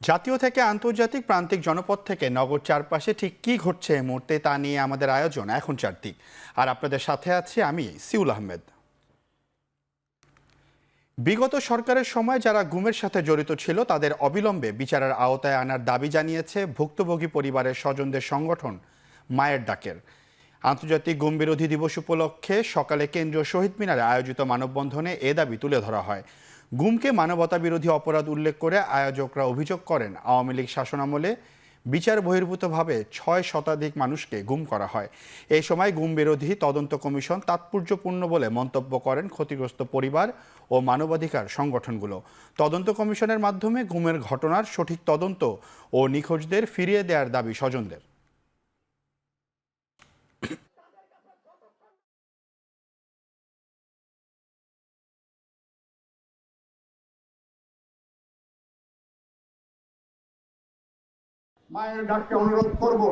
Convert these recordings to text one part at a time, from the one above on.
জাতীয় থেকে আন্তর্জাতিক প্রান্তিক জনপদ থেকে নগর চারপাশে ঠিক কী ঘটছে এই মুহূর্তে তা নিয়ে আমাদের আয়োজন এখন চারদিক। আর আপনাদের সাথে আছি আমি সিউল আহমেদ। বিগত সরকারের সময় যারা গুমের সাথে জড়িত ছিল তাদের অবিলম্বে বিচারের আওতায় আনার দাবি জানিয়েছে ভুক্তভোগী পরিবারের স্বজনদের সংগঠন মায়ের ডাকের। আন্তর্জাতিক গুম বিরোধী দিবস উপলক্ষে সকালে কেন্দ্রীয় শহীদ মিনারে আয়োজিত মানববন্ধনে এ দাবি তুলে ধরা হয়। গুমকে মানবতা বিরোধী অপরাধ উল্লেখ করে আয়োজকরা অভিযোগ করেন, আওয়ামী লীগ শাসনামলে বিচার বহির্ভূতভাবে ৬ শতাধিক মানুষকে গুম করা হয়। এই সময় গুম বিরোধী তদন্ত কমিশন তাৎপর্যপূর্ণ বলে মন্তব্য করেন ক্ষতিগ্রস্ত পরিবার ও মানবাধিকার সংগঠনগুলো। তদন্ত কমিশনের মাধ্যমে গুমের ঘটনার সঠিক তদন্ত ও নিখোঁজদের ফিরিয়ে দেওয়ার দাবি স্বজনদের। মায়ের ডাককে অনুরোধ করব,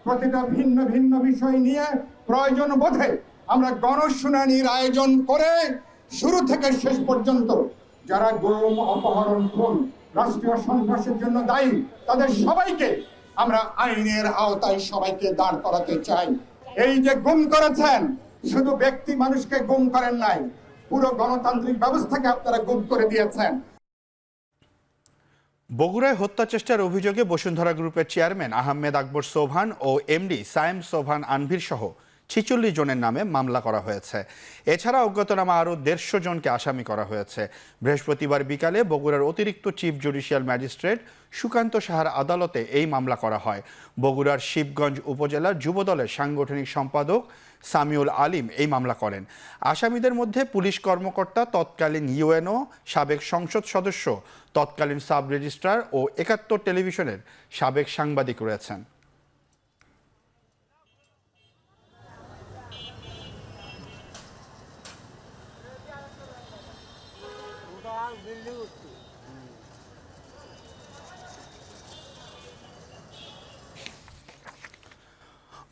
প্রতিটা ভিন্ন ভিন্ন বিষয় নিয়ে প্রয়োজন বোধে আমরা গণশুনানির আয়োজন করে শুরু থেকে শেষ পর্যন্ত যারা গুম, অপহরণ, খুন, রাষ্ট্রীয় সন্ত্রাসের জন্য দায়ী তাদের সবাইকে আমরা আইনের আওতায় সবাইকে দাঁড় করাতে চাই। এই যে গুম করেছেন, শুধু ব্যক্তি মানুষকে গুম করেন নাই, পুরো গণতান্ত্রিক ব্যবস্থাকে আপনারা গুম করে দিয়েছেন। বগুড়ায় হত্যা চেষ্টার অভিযোগে বসুন্ধরা গ্রুপের চেয়ারম্যান আহমেদ আকবর সোবহান ও এমডি সায়েম সোবহান আনভির সহ ৪৬ জনের নামে মামলা করা হয়েছে। এছাড়া অজ্ঞাতনামা আরও ১৫০ জনকে আসামি করা হয়েছে। বৃহস্পতিবার বিকালে বগুড়ার অতিরিক্ত চিফ জুডিশিয়াল ম্যাজিস্ট্রেট সুকান্ত সাহার আদালতে এই মামলা করা হয়। বগুড়ার শিবগঞ্জ উপজেলার যুবদলের সাংগঠনিক সম্পাদক সামিউল আলিম এই মামলা করেন। আসামিদের মধ্যে পুলিশ কর্মকর্তা, তৎকালীন ইউএনও, সাবেক সংসদ সদস্য, তৎকালীন সাব রেজিস্ট্রার ও ৭১ টেলিভিশনের সাবেক সাংবাদিক রয়েছেন।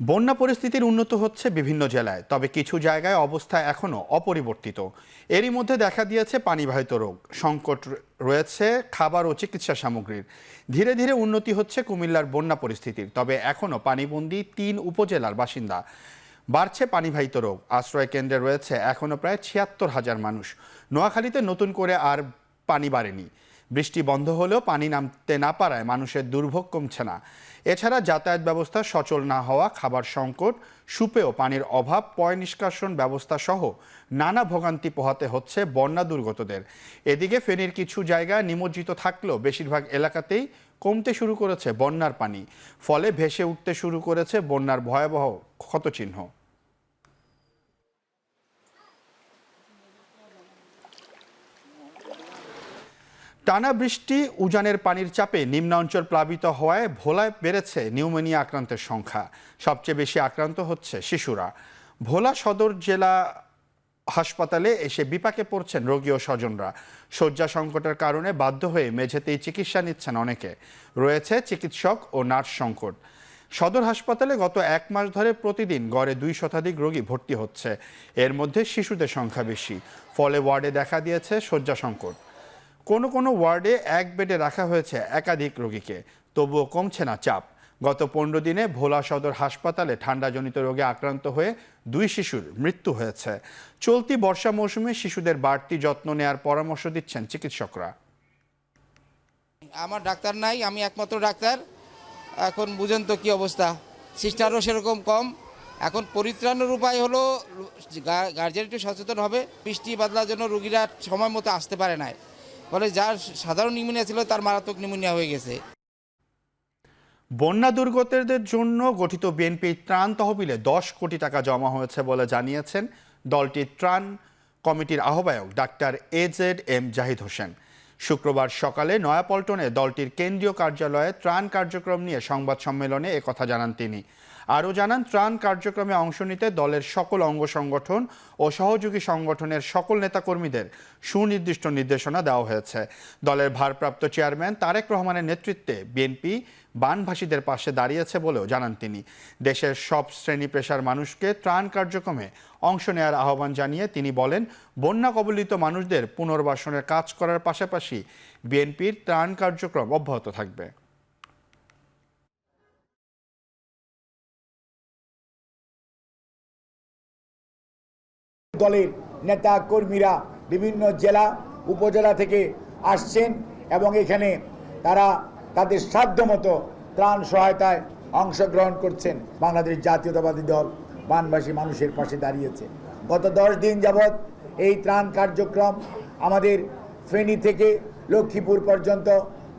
বন্যা পরিস্থিতির উন্নত হচ্ছে বিভিন্ন জেলায়, তবে কিছু জায়গায় অবস্থা এখনও অপরিবর্তিত। এরই মধ্যে দেখা দিয়েছে পানিবাহিত রোগ সংকট রয়েছে, খাবার ও চিকিৎসা সামগ্রীর। ধীরে ধীরে উন্নতি হচ্ছে কুমিল্লার বন্যা পরিস্থিতির, তবে এখনও পানিবন্দী ৩ উপজেলার বাসিন্দা। বাড়ছে পানিবাহিত রোগ, আশ্রয় কেন্দ্রে রয়েছে এখনও প্রায় ৭৬,০০০ মানুষ। নোয়াখালীতে নতুন করে আর পানি বাড়েনি। বৃষ্টি বন্ধ হলেও পানি নামতে না পারায় মানুষের দুর্ভোগ কমছে না। এছাড়া যাতায়াত ব্যবস্থা সচল না হওয়া, খাবার সংকট, সুপেয় পানির অভাব, পয় নিষ্কাশন ব্যবস্থা সহ নানা ভোগান্তি পোহাতে হচ্ছে বন্যা দুর্গতদের। এদিকে ফেনীর কিছু জায়গা নিমজ্জিত থাকলেও বেশিরভাগ এলাকাতেই কমতে শুরু করেছে বন্যার পানি, ফলে ভেসে উঠতে শুরু করেছে বন্যার ভয়াবহ ক্ষতচিহ্ন। টানা বৃষ্টি, উজানের পানির চাপে নিম্নাঞ্চল প্লাবিত হওয়ায় ভোলায় বেড়েছে নিউমোনিয়া আক্রান্তের সংখ্যা। সবচেয়ে বেশি আক্রান্ত হচ্ছে শিশুরা। ভোলা সদর জেলা হাসপাতালে এসে বিপাকে পড়ছেন রোগী ও স্বজনরা। শয্যা সংকটের কারণে বাধ্য হয়ে মেঝেতেই চিকিৎসা নিচ্ছেন অনেকে। রয়েছে চিকিৎসক ও নার্স সংকট। সদর হাসপাতালে গত ১ মাস ধরে প্রতিদিন গড়ে ২ শতাধিক রোগী ভর্তি হচ্ছে। এর মধ্যে শিশুদের সংখ্যা বেশি, ফলে ওয়ার্ডে দেখা দিয়েছে শয্যা সংকট। কোনো কোনো ওয়ার্ডে এক বেডে রাখা হয়েছে একাধিক রোগীকে, তবুও কমছে না চাপ। গত ১৫ দিনে ভোলা সদর হাসপাতালে ঠান্ডাজনিত রোগে আক্রান্ত হয়ে ২ শিশুর মৃত্যু হয়েছে। চলতি বর্ষা মৌসুমে শিশুদের বাড়তি যত্ন নেয়ার পরামর্শ দিচ্ছেন চিকিৎসকরা। আমার ডাক্তার নাই, আমি একমাত্র ডাক্তার। এখন বুঝেন তো কি অবস্থা, সিস্টারও সেরকম কম। এখন পরিত্রাণের উপায় হলো গার্জিয়ান একটু সচেতন হবে। বৃষ্টি বাদলার জন্য রোগীরা সময় মতো আসতে পারে না, ফলে যার সাধারণ নিউমোনিয়া ছিল তার মারাত্মক নিউমোনিয়া হয়ে গেছে। বন্যা দুর্গতদের জন্য গঠিত বিএনপি ত্রাণ তহবিলে ১০ কোটি টাকা জমা হয়েছে বলে জানিয়েছেন দলটির ত্রাণ কমিটির আহ্বায়ক ডাক্তার AZM জাহিদ হোসেন। শুক্রবার সকালে নয়াপল্টনে দলটির কেন্দ্রীয় কার্যালয়ে ত্রাণ কার্যক্রম নিয়ে সংবাদ সম্মেলনে একথা জানান তিনি। আরও জানান, ত্রাণ কার্যক্রমে অংশ নিতে দলের সকল অঙ্গ সংগঠন ও সহযোগী সংগঠনের সকল নেতাকর্মীদের সুনির্দিষ্ট নির্দেশনা দেওয়া হয়েছে। দলের ভারপ্রাপ্ত চেয়ারম্যান তারেক রহমানের নেতৃত্বে বিএনপি বানভাসীদের পাশে দাঁড়িয়েছে বলেও জানান তিনি। দেশের সব শ্রেণী পেশার মানুষকে ত্রাণ কার্যক্রমে অংশ নেওয়ার আহ্বান জানিয়ে তিনি বলেন, বন্যা কবলিত মানুষদের পুনর্বাসনের কাজ করার পাশাপাশি বিএনপির ত্রাণ কার্যক্রম অব্যাহত থাকবে। দলের নেতা কর্মীরা বিভিন্ন জেলা উপজেলা থেকে আসছেন এবং এখানে তারা তাদের সাধ্যমতো ত্রাণ সহায়তায় অংশগ্রহণ করছেন। বাংলাদেশ জাতীয়তাবাদী দল বানবাসী মানুষের পাশে দাঁড়িয়েছে। গত 10 দিন যাবৎ এই ত্রাণ কার্যক্রম আমাদের ফেনী থেকে লক্ষ্মীপুর পর্যন্ত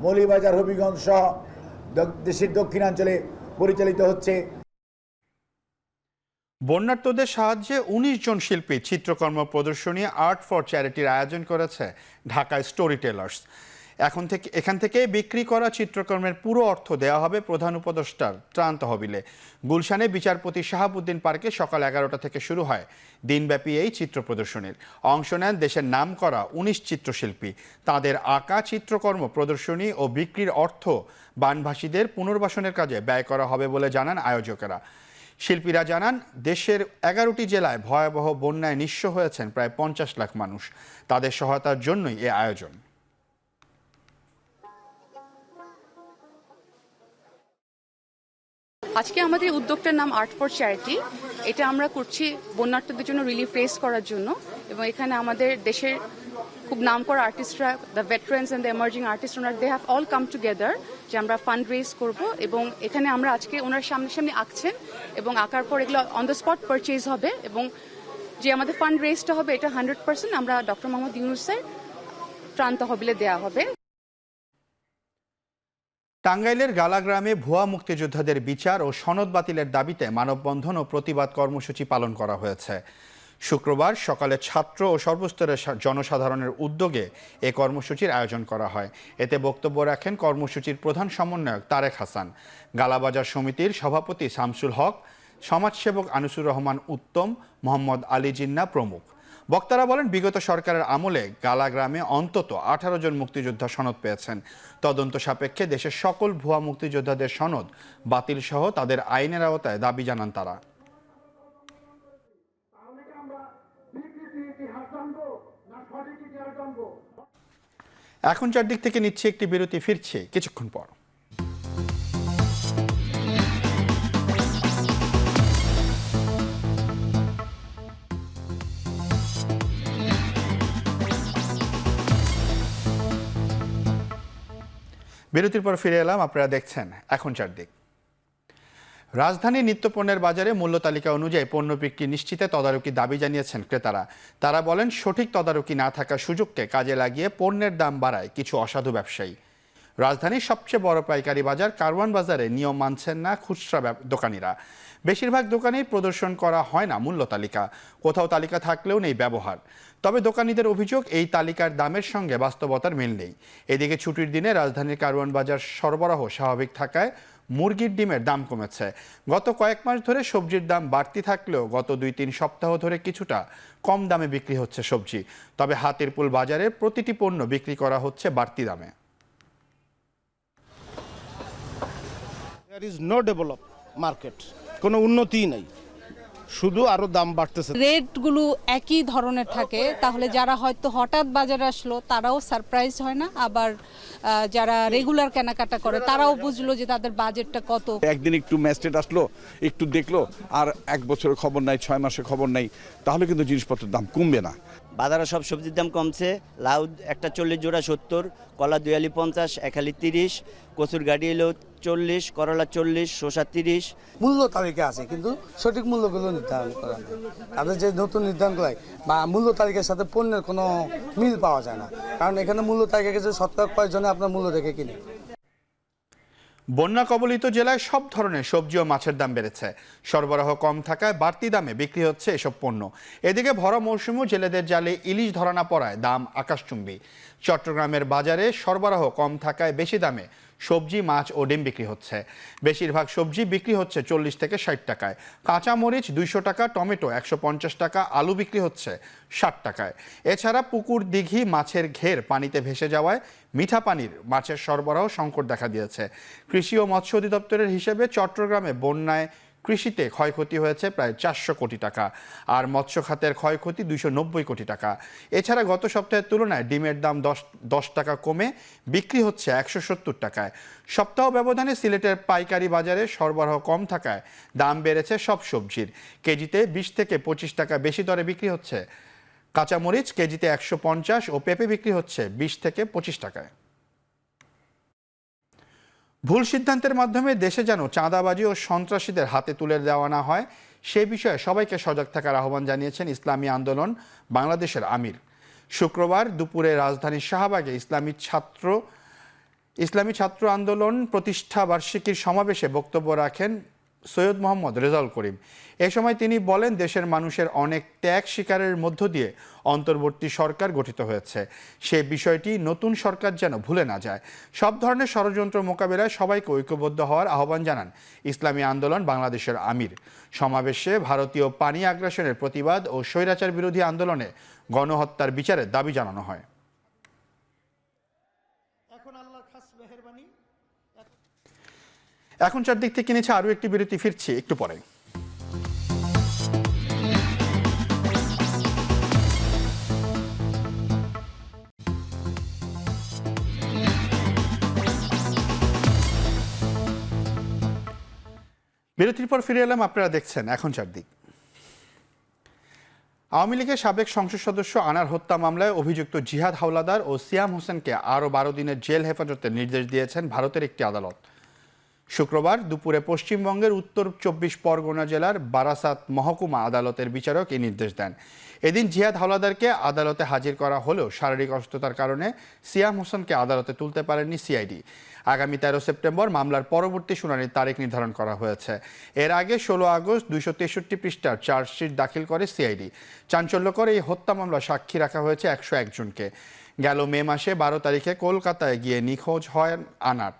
মৌলভীবাজার, হবিগঞ্জ সহ দেশের দক্ষিণাঞ্চলে পরিচালিত হচ্ছে। বন্যার্তদের সাহায্যে ১৯ জন শিল্পী চিত্রকর্ম প্রদর্শনী আর্ট ফর চ্যারিটির আয়োজন করেছে ঢাকা স্টোরি টেলার্স। এখান থেকে বিক্রি করা চিত্রকর্মের পুরো অর্থ দেওয়া হবে প্রধান উপদেষ্টার ত্রাণ তহবিলে। গুলশানে বিচারপতি শাহাবুদ্দিন পার্কে সকাল 11টা থেকে শুরু হয় দিনব্যাপী এই চিত্র প্রদর্শনীর। অংশ নেন দেশের নামকরা ১৯ চিত্রশিল্পী। তাদের আঁকা চিত্রকর্ম প্রদর্শনী ও বিক্রির অর্থ বানভাসীদের পুনর্বাসনের কাজে ব্যয় করা হবে বলে জানান আয়োজকেরা। শিল্পীরা জানান, দেশের 11টি জেলায় ভয়াবহ বন্যায় নিঃস্ব হয়েছেন প্রায় 50 লাখ মানুষ। তাদের সহায়তার জন্যই এ আয়োজন। আজকে আমাদের উদ্যোগটার নাম আর্ট ফর চ্যারিটি। এটা আমরা করছি বন্যার্তদের জন্য রিলিফ রেজ করার জন্য, এবং এখানে আমাদের দেশের খুব নামকরা আর্টিস্টরা, the veterans and the emerging artist, ওনারা they have all come together যে আমরা ফান্ড রেজ করবো। এবং এখানে আমরা আজকে ওনার সামনাসামনি আঁকছেন এবং আঁকার পর এগুলো অন দ্য স্পট পারচেজ হবে, এবং যে আমাদের ফান্ড রেজটা হবে এটা 100% আমরা ডক্টর মোহাম্মদ ইউনূসের ত্রাণ তহবিলে দেওয়া হবে। টাঙ্গাইলের গালাগ্রামে ভুয়া মুক্তিযোদ্ধাদের বিচার ও সনদ বাতিলের দাবিতে মানববন্ধন ও প্রতিবাদ কর্মসূচি পালন করা হয়েছে। শুক্রবার সকালে ছাত্র ও সর্বস্তরের জনসাধারণের উদ্যোগে এ কর্মসূচির আয়োজন করা হয়। এতে বক্তব্য রাখেন কর্মসূচির প্রধান সমন্বয়ক তারেক হাসান, গালাবাজার সমিতির সভাপতি শামসুল হক, সমাজসেবক আনিসুর রহমান উত্তম, মোহাম্মদ আলী জিন্না প্রমুখ। বক্তারা বলেন, বিগত সরকারের আমলে গালাগ্রামে অন্তত 18 জন মুক্তিযোদ্ধা সনদ পেয়েছেন। তদন্ত সাপেক্ষে দেশের সকল ভুয়া মুক্তিযোদ্ধাদের সনদ বাতিল সহ তাদের আইনের আওতায় দাবি জানান তারা। এখন চারদিক থেকে নিচ্ছে একটি বিরতি, ফিরছে কিছুক্ষণ পর। বিরতির পর ফিরে এলাম, আপনারা দেখছেন এখন চারদিক। রাজধানীর নিত্যপণ্যের বাজারে মূল্য তালিকা অনুযায়ী পণ্য বিক্রি নিশ্চিতে তদারকি দাবি জানিয়েছেন ক্রেতারা। তারা বলেন, সঠিক তদারকি না থাকার সুযোগকে কাজে লাগিয়ে পণ্যের দাম বাড়ায় কিছু অসাধু ব্যবসায়ী। রাজধানীর সবচেয়ে বড় পাইকারি বাজার কারওয়ান বাজারে নিয়ম মানছেন না খুচরা দোকানিরা। বেশিরভাগ দোকানেই প্রদর্শন করা হয় না মূল্য তালিকা, কোথাও তালিকা থাকলেও নেই ব্যবহার। তবে দোকানিদের অভিযোগ, এই তালিকার দামের সঙ্গে বাস্তবতার মিল নেই। এদিকে ছুটির দিনে রাজধানীর কারওয়ান বাজার সরবরাহ স্বাভাবিক থাকায় মুরগির ডিমের দাম কমেছে। গত কয়েক মাস ধরে সবজির দাম বাড়তি থাকলেও গত 2-3 সপ্তাহ ধরে কিছুটা কম দামে বিক্রি হচ্ছে সবজি। তবে হাতিরপুল বাজারে প্রতিটি পণ্য বিক্রি করা হচ্ছে বাড়তি দামে। There is no developed market, কোনো উন্নতিই নাই, শুধু আরো দাম বাড়তেছে। রেটগুলো একই ধরনের থাকে, তাহলে যারা হয়তো হঠাৎ বাজারে আসলো তারাও সারপ্রাইজ হয় না, আবার যারা রেগুলার কেনাকাটা করে তারাও বুঝলো যে তাদের বাজেটটা কত। একদিন একটু ম্যাস্টেট আসলো, একটু দেখলো, আর 1 বছরের খবর নাই, 6 মাসের খবর নাই, তাহলে কিন্তু জিনিসপত্রের দাম কমবে না। বাজারে সব সবজির দাম কমছে। লাউ একটা 40 জোড়া 70, কলা 2 আলি 50, 1 আলি 30, কচুর গাড়ি এলো 40, করলা 40, শসা 30। মূল্য তালিকা আছে কিন্তু সঠিক মূল্যগুলো নির্ধারণ করা নেই। তাদের যে নতুন নির্ধারণ করে বা মূল্য তালিকার সাথে পণ্যের কোনো মিল পাওয়া যায় না, কারণ এখানে মূল্য তালিকা কিছু শতকরা কয়েকজনে আপনার মূল্য দেখে কিনে। বন্যা কবলিত জেলায় সব ধরনের সবজি ও মাছের দাম বেড়েছে। সরবরাহ কম থাকায় বাড়তি দামে বিক্রি হচ্ছে এসব পণ্য। এদিকে ভরা মৌসুমেও জেলেদের জালে ইলিশ ধরা না পড়ায় দাম আকাশচুম্বী। চট্টগ্রামের বাজারে সরবরাহ কম থাকায় বেশি দামে সবজি, মাছ ও ডিম বিক্রি হচ্ছে। বেশিরভাগ সবজি বিক্রি হচ্ছে 40 থেকে 60 টাকায়, কাঁচা মরিচ 200 টাকা, টমেটো 150 টাকা, আলু বিক্রি হচ্ছে 60 টাকায়। এছাড়া পুকুর, দিঘি, মাছের ঘের পানিতে ভেসে যাওয়ায় মিঠা পানির মাছের সরবরাহ সংকট দেখা দিয়েছে। কৃষি ও মৎস্য অধিদপ্তরের হিসেবে চট্টগ্রামে বন্যায় কৃষিতে ক্ষয়ক্ষতি হয়েছে প্রায় 400 কোটি টাকা, আর মৎস্য খাতের ক্ষয়ক্ষতি 290 কোটি টাকা। এছাড়া গত সপ্তাহের তুলনায় ডিমের দাম 10 টাকা কমে বিক্রি হচ্ছে 170 টাকায়। সপ্তাহ ব্যবধানে সিলেটের পাইকারি বাজারে সরবরাহ কম থাকায় দাম বেড়েছে সব সবজির। কেজিতে 20 থেকে 25 টাকা বেশি দরে বিক্রি হচ্ছে কাঁচামরিচ, কেজিতে 150, ও পেঁপে বিক্রি হচ্ছে 20 থেকে 25 টাকায়। ভুল সিদ্ধান্তের মাধ্যমে দেশে যেন চাঁদাবাজি ও সন্ত্রাসীদের হাতে তুলে দেওয়া না হয়, সে বিষয়ে সবাইকে সজাগ থাকার আহ্বান জানিয়েছেন ইসলামী আন্দোলন বাংলাদেশের আমির। শুক্রবার দুপুরে রাজধানীর শাহবাগে ইসলামী ছাত্র আন্দোলন প্রতিষ্ঠা বার্ষিকীর সমাবেশে বক্তব্য রাখেন সৈয়দ মোহাম্মদ রেজাউল করিম। এ সময় তিনি বলেন, দেশের মানুষের অনেক ত্যাগ স্বীকারের মধ্য দিয়ে অন্তর্বর্তী সরকার গঠিত হয়েছে। সে বিষয়টি নতুন সরকার যেন ভুলে না যায়। সব ধরনের ষড়যন্ত্র মোকাবেলায় সবাইকে ঐক্যবদ্ধ হওয়ার আহ্বান জানান ইসলামী আন্দোলন বাংলাদেশের আমির। সমাবেশে ভারতীয় পানি আগ্রাসনের প্রতিবাদ ও স্বৈরাচার বিরোধী আন্দোলনে গণহত্যার বিচারের দাবি জানানো হয়। এখন চারদিক থেকে নিচ্ছে আরও একটি বিরতি, ফিরছি একটু পরে। বিরতির পর ফিরে এলাম, আপনারা দেখছেন এখন চারদিক। আওয়ামী লীগের সাবেক সংসদ সদস্য আনার হত্যা মামলায় অভিযুক্ত জিহাদ হাওলাদার ও সিয়াম হোসেনকে আরও 12 দিনের জেল হেফাজতের নির্দেশ দিয়েছেন ভারতের একটি আদালত। শুক্রবার দুপুরে পশ্চিমবঙ্গের উত্তর 24 পরগনা জেলার বারাসাত মহকুমা আদালতের বিচারক এই নির্দেশ দেন। এদিন জিহাদ হাওলাদারকে আদালতে হাজির করা হলেও শারীরিক অসুস্থতার কারণে সিয়াম হোসেনকে আদালতে তুলতে পারেননি সিআইডি। আগামী 13 সেপ্টেম্বর মামলার পরবর্তী শুনানির তারিখ নির্ধারণ করা হয়েছে। এর আগে 16 আগস্ট 263 পৃষ্ঠার চার্জশিট দাখিল করে সিআইডি। চাঞ্চল্যকর এই হত্যা মামলা সাক্ষী রাখা হয়েছে 101 জনকে। গেল মে মাসে 12 তারিখে কলকাতায় গিয়ে নিখোঁজ হয় আনার।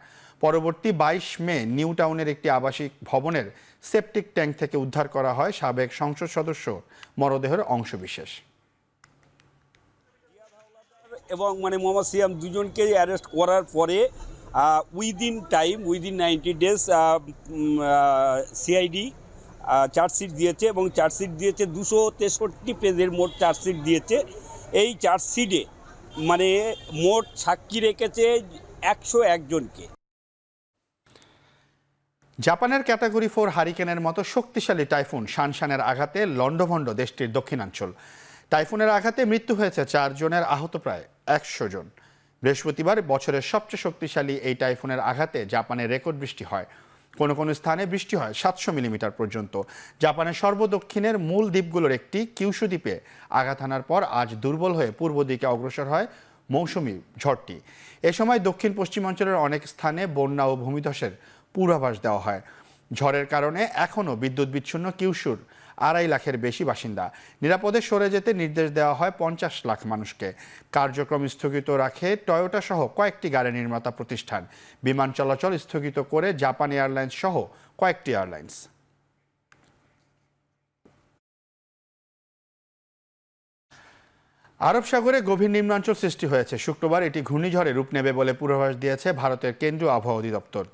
পরবর্তী 22 মে নিউ টাউনের একটি আবাসিক ভবনের সেপটিক ট্যাঙ্ক থেকে উদ্ধার করা হয় সাবেক সংসদ সদস্য মরদেহের অংশবিশেষ। এবং মোহাম্মদ সিয়াম দুজনকে অ্যারেস্ট করার পরে উইদিন 90 ডেজ সিআইডি চার্জশিট দিয়েছে, এবং চার্জশিট দিয়েছে 263 পেজের মোট চার্জশিট দিয়েছে। এই চার্জশিটে মোট সাক্ষী রেখেছে 101 জনকে। জাপানের ক্যাটাগরি 4 হারিকেনের মতো শক্তিশালী টাইফুন শানশানের আঘাতে লণ্ডভণ্ড দেশটির দক্ষিণাঞ্চল। টাইফুনের আঘাতে মৃত্যু হয়েছে 4 জনের, আহত প্রায় 100 জন। বৃহস্পতিবার বছরের সবচেয়ে শক্তিশালী এই টাইফুনের আঘাতে জাপানে রেকর্ড বৃষ্টি হয়। কোনো কোনো স্থানে বৃষ্টি হয় 700 মিলিমিটার পর্যন্ত। জাপানের সর্বদক্ষিণের মূল দ্বীপগুলোর একটি কিউশু দ্বীপে আঘাত হানার পর আজ দুর্বল হয়ে পূর্ব দিকে অগ্রসর হয় মৌসুমি ঝড়টি। এ সময় দক্ষিণ পশ্চিমাঞ্চলের অনেক স্থানে বন্যা ও ভূমিধসের পূর্বাভাস দেওয়া হয়। ঝড়ের কারণে এখনও বিদ্যুৎ বিচ্ছিন্ন কিউশুর 2.5 লাখের বেশি বাসিন্দা। নিরাপদে সরে যেতে নির্দেশ দেওয়া হয় 50 লাখ মানুষকে। কার্যক্রম স্থগিত রাখে টয়োটা সহ কয়েকটি গাড়ি নির্মাতা প্রতিষ্ঠান। বিমান চলাচল স্থগিত করে জাপান এয়ারলাইন্স সহ কয়েকটি এয়ারলাইন্স। আরব সাগরে গভীর নিম্নাঞ্চল সৃষ্টি হয়েছে। শুক্রবার এটি ঘূর্ণিঝড়ে রূপ নেবে বলে পূর্বাভাস দিয়েছে ভারতের কেন্দ্রীয় আবহাওয়া অধিদপ্তর।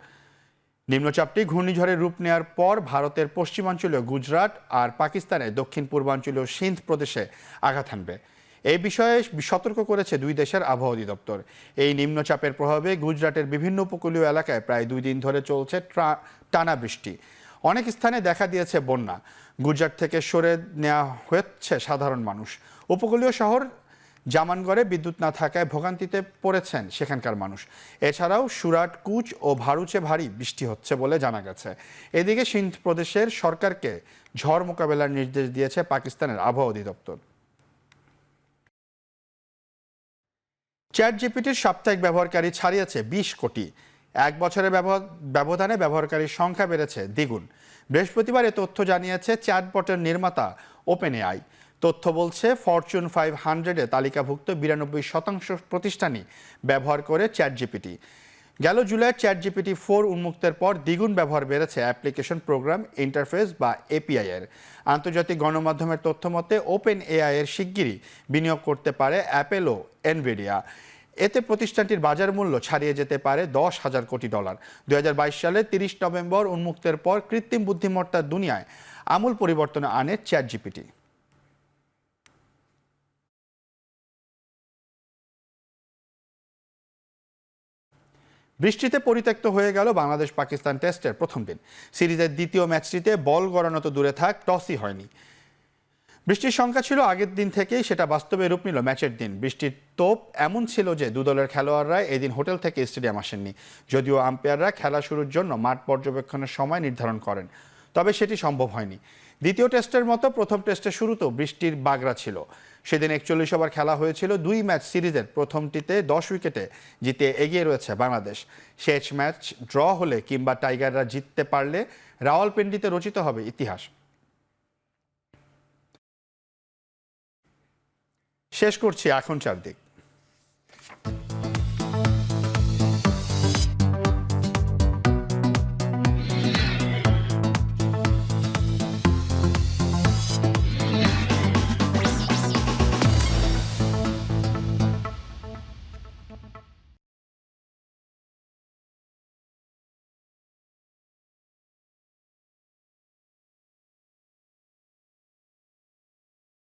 নিম্নচাপটি ঘূর্ণিঝড়ে রূপ নেওয়ার পর ভারতের পশ্চিমাঞ্চলীয় গুজরাট আর পাকিস্তানের দক্ষিণ পূর্বাঞ্চলীয় সিন্ধ প্রদেশে আঘাত হানবে। এই বিষয়ে সতর্ক করেছে দুই দেশের আবহাওয়া অধিদপ্তর। এই নিম্নচাপের প্রভাবে গুজরাটের বিভিন্ন উপকূলীয় এলাকায় প্রায় 2 দিন ধরে চলছে টানা বৃষ্টি। অনেক স্থানে দেখা দিয়েছে বন্যা। গুজরাট থেকে সরে নেওয়া হচ্ছে সাধারণ মানুষ। উপকূলীয় শহর জামানগড়ে বিদ্যুৎ না থাকায় ভোগান্তিতে পড়েছেন সেখানকার মানুষ। এছাড়াও সুরাট, কুচ ও ভারুচে ভারী বৃষ্টি হচ্ছে বলে জানা গেছে। এদিকে সিন্ধ প্রদেশের সরকারকে ঝড় মোকাবেলার নির্দেশ দিয়েছে পাকিস্তানের আবহাওয়া অধিদপ্তর। চ্যাট জিপিটির সাপ্তাহিক ব্যবহারকারী ছাড়িয়েছে 20 কোটি। 1 বছরের ব্যবধানে ব্যবহারকারীর সংখ্যা বেড়েছে দ্বিগুণ। বৃহস্পতিবার এ তথ্য জানিয়েছে চ্যাটবটের নির্মাতা ওপেন এআই। তথ্য বলছে ফরচুন 500-এ তালিকাভুক্ত 92% প্রতিষ্ঠানই ব্যবহার করে চ্যাট জিপিটি। গেল জুলাইয়ে চ্যাট জিপিটি 4 উন্মুক্তের পর দ্বিগুণ ব্যবহার বেড়েছে অ্যাপ্লিকেশন, প্রোগ্রাম, ইন্টারফেস বা এপিআই এর। আন্তর্জাতিক গণমাধ্যমের তথ্য মতে ওপেন এআই এর শিগগিরই বিনিয়োগ করতে পারে অ্যাপেল ও এনভিডিয়া। এতে প্রতিষ্ঠানটির বাজার মূল্য ছাড়িয়ে যেতে পারে $10,000 কোটি। 2022 সালে 30 নভেম্বর উন্মুক্তের পর কৃত্রিম বুদ্ধিমত্তার দুনিয়ায় আমূল পরিবর্তন আনে চ্যাটজিপিটি। বৃষ্টিতে পরিত্যক্ত হয়ে গেল বাংলাদেশ পাকিস্তান টেস্টের প্রথম দিন। সিরিজের দ্বিতীয় ম্যাচটিতে বল গড়ানো তো দূরে থাক, টসই হয়নি। বৃষ্টির সংখ্যা ছিল আগের দিন থেকেই, সেটা বাস্তবে রূপ নিল ম্যাচের দিন। বৃষ্টির তোপ এমন ছিল যে দু দলের খেলোয়াড়রা এদিন হোটেল থেকে স্টেডিয়াম আসেননি। যদিও আম্পায়াররা খেলা শুরুর জন্য মাঠ পর্যবেক্ষণের সময় নির্ধারণ করেন, তবে সেটি সম্ভব হয়নি। দ্বিতীয় টেস্টের মতো প্রথম টেস্টের শুরুতেও বৃষ্টির বাগড়া ছিল। সেদিন 41 ওভার খেলা হয়েছিল। 2 ম্যাচ সিরিজের প্রথমটিতে 10 উইকেটে জিতে এগিয়ে রয়েছে বাংলাদেশ। শেষ ম্যাচ ড্র হলে কিংবা টাইগাররা জিততে পারলে রাওয়ালপিন্ডিতে রচিত হবে ইতিহাস। শেষ করছি এখন চারদিক।